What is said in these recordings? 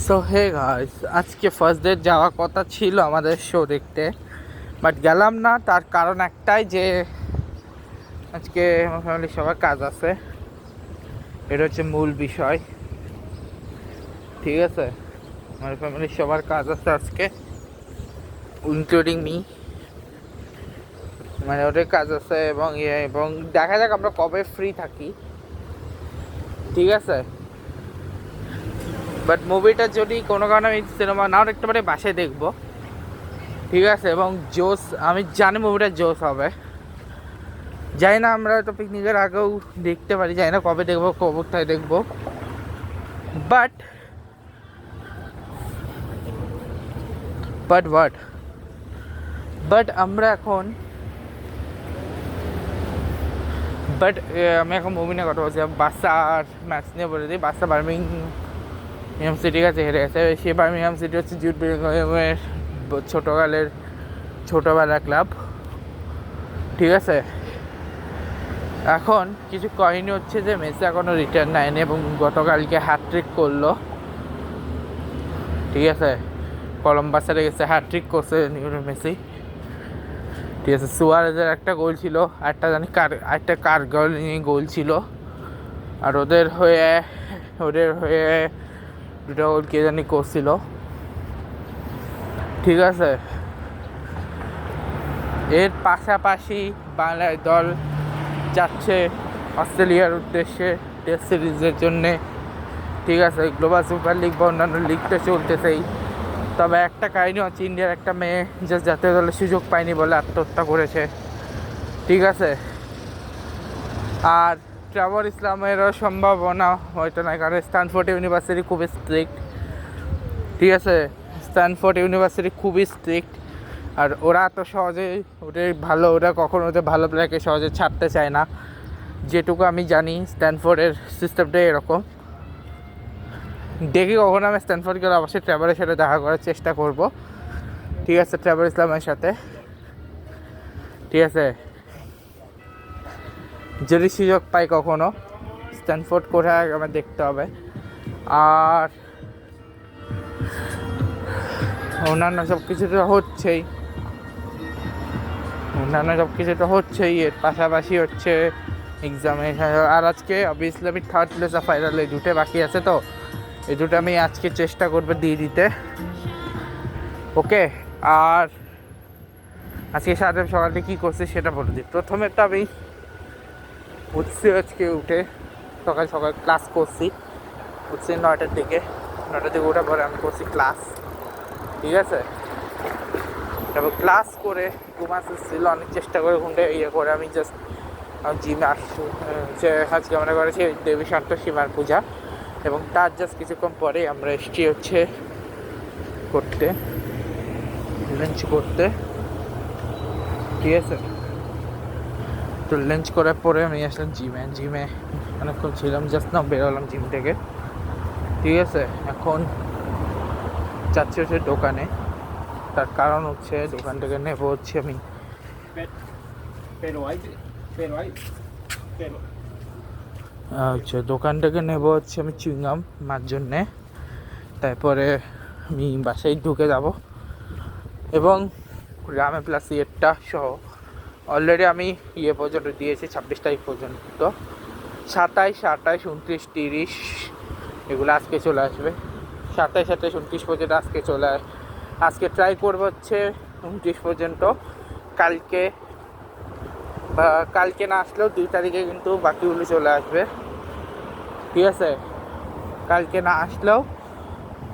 So hey guys, আজকে first day যাওয়ার কথা ছিল আমাদের শো দেখতে, বাট গেলাম না। তার কারণ একটাই যে আজকে আমার ফ্যামিলির সবার কাজ আছে। এটা হচ্ছে মূল বিষয়, ঠিক আছে। আমার ফ্যামিলির সবার কাজ আছে আজকে, ইনক্লুডিং মি। মানে ওদের কাজ আছে এবং দেখা যাক আমরা কবে ফ্রি থাকি, ঠিক আছে। বাট মুভিটা যদি কোনো কারণে আমি সিনেমা নাও দেখতে পারি, বাসায় দেখবো, ঠিক আছে। এবং জোস, আমি জানি মুভিটা জোস হবে। জানি না আমরা তো পিকনিকের আগেও দেখতে পারি, জানি না কবে দেখবো, কোথায় দেখবো। বাট বাট বাট বাট আমরা এখন আমি এখন মুভি নিয়ে কথা বলছি। বাচ্চা আর ম্যাচ নিয়ে বলে দিই। বাচ্চা বার্মিংহাম সিটির কাছে হেরে গেছে। সে বার্মিংহাম সিটি হচ্ছে জুড বেলিংহামের ছোটোবেলার ক্লাব, ঠিক আছে। এখন কিছু কাহিনী হচ্ছে যে মেসি এখনও রিটার্ন নেয়নি এবং গতকালকে হ্যাট্রিক করলো, ঠিক আছে। কলম্বাসে গেছে, হ্যাট্রিক করছে মেসি, ঠিক আছে। সুয়ারেজের একটা গোল ছিল, একটা কার গোল নিয়ে গোল ছিল। আর ওদের হয়ে দুটো গোল কে জানি করছিল, ঠিক আছে। এর পাশাপাশি বাংলার দল যাচ্ছে অস্ট্রেলিয়ার উদ্দেশ্যে টেস্ট সিরিজের জন্যে, ঠিক আছে। গ্লোবাল সুপার লিগ বা অন্যান্য লিগটা চলতেছেই। তবে একটা কাহিনী হচ্ছে, ইন্ডিয়ার একটা মেয়ে জাতীয় দলের সুযোগ পায়নি বলে আত্মহত্যা করেছে, ঠিক আছে। আর ট্রেভর ইসলামেরও সম্ভাবনা হয়তো না, কারণ স্ট্যানফোর্ড ইউনিভার্সিটি খুবই স্ট্রিক্ট, ঠিক আছে। স্ট্যানফোর্ড ইউনিভার্সিটি খুবই স্ট্রিক্ট। আর ওরা তো সহজে ওরা কখনো ওদের ভালো প্লেয়ারকে সহজে ছাড়তে চায় না। যেটুকু আমি জানি স্ট্যানফোর্ডের সিস্টেমটা এরকম। দেখি কখনো আমি স্ট্যানফোর্ড গেলে অবশ্যই ট্রেভরের সাথে দেখা করার চেষ্টা করব, ঠিক আছে। ট্রেভর ইসলামের সাথে, ঠিক আছে। যদি সুযোগ পাই কখনো, স্ট্যানফোর্ড কোথায় আমার দেখতে হবে। আর অন্যান্য সব কিছু তো হচ্ছেই, এর পাশাপাশি হচ্ছে এক্সামে। আর আজকে অবভিয়াসলি আমি থার্ড প্লেস অফ ফাইনালে দুটো বাকি আছে, তো এই দুটো আমি আজকে চেষ্টা করবো দিয়ে দিতে, ওকে। আর আজকে সকালে কী করছি সেটা বলে দিই। প্রথমে তো আমি উঠছি, আজকে উঠে সকাল ক্লাস করছি। উঠছি 9টার দিকে ওঠার পরে আমি করছি ক্লাস, ঠিক আছে। তারপর ক্লাস করে ঘুমাচ্ছিল, অনেক চেষ্টা করে ঘুমটা করে আমি জাস্ট জিমে আসছি। আজকে আমরা করেছি দেবী সন্তোষীমার পূজা, এবং তার জাস্ট কিছুক্ষণ পরে আমরা এসছি হচ্ছে লাঞ্চ করতে, ঠিক আছে। তো লাঞ্চ করার পরে আমি আসলাম জিমে অনেকক্ষণ ছিলাম, জাস্ট না বেরোলাম জিম থেকে, ঠিক আছে। এখন যাচ্ছি হচ্ছে দোকানে। তার কারণ হচ্ছে দোকান থেকে নেবো হচ্ছে আমি দোকান থেকে নেবো হচ্ছে আমি চুইংগাম মার জন্যে। তারপরে আমি বাসায় ঢুকে যাব এবং গ্রামে প্লাস ইয়েরটা সহ অলরেডি আমি পর্যন্ত দিয়েছি, 26 তারিখ পর্যন্ত। 27, 28, 29, 30 এগুলো আজকে চলে আসবে। 27, 28, 29 পর্যন্ত আজকে ট্রাই করবো হচ্ছে 29 পর্যন্ত। কালকে না আসলেও 2 তারিখে কিন্তু বাকিগুলো চলে আসবে, ঠিক আছে। কালকে না আসলেও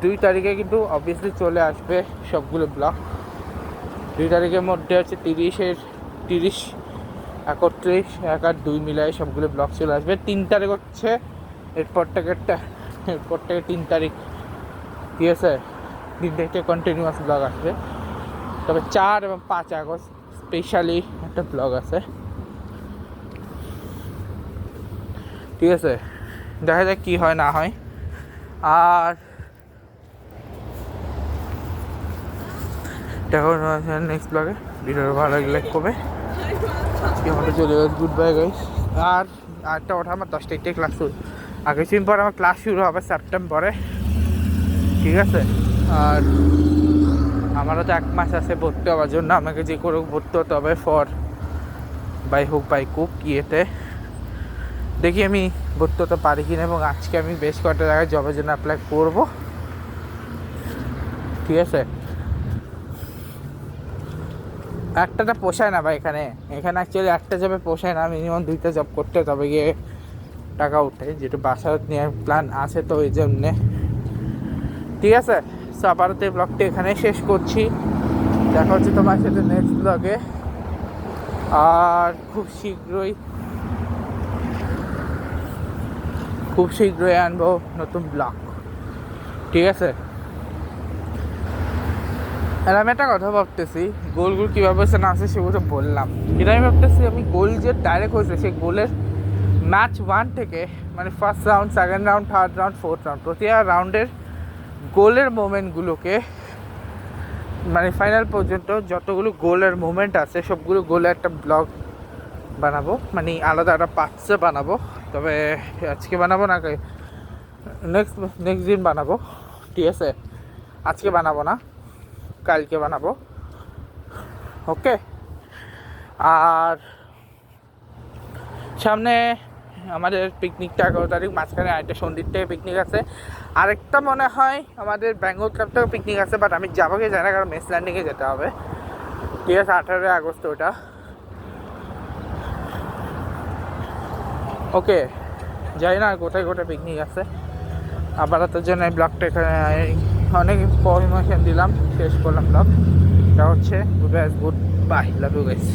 2 তারিখে কিন্তু অবভিয়াসলি চলে আসবে সবগুলো ব্লগ। 2 তারিখের মধ্যে হচ্ছে 30, 31, 1 আর 2 মিলায় সবগুলো ব্লগ চলে আসবে। 3 তারিখ হচ্ছে এরপর থেকে 3 তারিখ, ঠিক আছে। 3 তারিখে কন্টিনিউয়াস ব্লগ আসবে। তবে 4 এবং 5 আগস্ট স্পেশালি একটা ব্লগ আছে, ঠিক আছে। দেখা যাক কী হয় না হয়। আর দেখো নেক্সট ব্লগে। ভিডিওটা ভালো লাগলে লাইক করবে। আজকে আমাদের চলে গেছে, গুড বাই গাইস। আর আরেকটা কথা, আমার 10 তারিখ থেকে ক্লাস শুরু। আগে পর আমার ক্লাস শুরু হবে সেপ্টেম্বরে, ঠিক আছে। আর আমারও তো 1 মাস আছে ভর্তি হওয়ার জন্য, আমাকে যে করে ভর্তি হতে হবে ফর বাই হোক বাই কুক ইয়েতে। দেখি আমি ভর্তি হতে পারি কিনা, এবং আজকে আমি বেশ কয়েকটা জায়গায় জবের জন্য অ্যাপ্লাই করব, ঠিক আছে। একটাটা পোষায় না ভাই, এখানে অ্যাকচুয়ালি একটা জবে পোষায় না, মিনিমাম 2টা জব করতে তবে গিয়ে টাকা উঠে, যেটা বাসা নেওয়ার প্ল্যান আছে তো এই জন্যে, ঠিক আছে। সো আপাতত এই ব্লগটি এখানে শেষ করছি, দেখা হচ্ছে তোমার সাথে নেক্সট ব্লগে। আর খুব শীঘ্রই আনবো নতুন ব্লগ, ঠিক আছে। আর আমি একটা কথা ভাবতেছি, গোলগুলো কীভাবে হয়েছে না আছে সেগুলো বললাম, কিন্তু আমি ভাবতেছি আমি গোল যে ডাইরেক্ট হয়েছে সেই গোলের ম্যাচ 1 থেকে, মানে first round, second round, third round, fourth round, প্রতি রাউন্ডের গোলের মোমেন্টগুলোকে, মানে ফাইনাল পর্যন্ত যতগুলো গোলের মোমেন্ট আছে সবগুলো গোলে একটা ব্লগ বানাবো, মানে আলাদা একটা পার্টসে বানাবো। তবে আজকে বানাবো না, নেক্সট দিন বানাবো, ঠিক আছে। আজকে বানাবো না, কালকে বানাবো, ওকে। আর সামনে আমাদের পিকনিকটা 11 তারিখ, মাঝখানে আরেকটা সন্ধ্যের থেকে পিকনিক আছে, আরেকটা মনে হয় আমাদের বেঙ্গল ক্লাব থেকে পিকনিক আছে, বাট আমি যাবো কি জানি না, কারণ মেস ল্যান্ডিংয়ে যেতে হবে, ঠিক আছে। 18 আগস্ট ওটা, ওকে। যাই না কোথায় কোথায় পিকনিক আছে। আপাতত জন্য এই ব্লগটা এখানে অনেক ইনফরমেশন দিলাম, শেষ করলাম ব্লগ। এটা হচ্ছে goodbye, love you guys.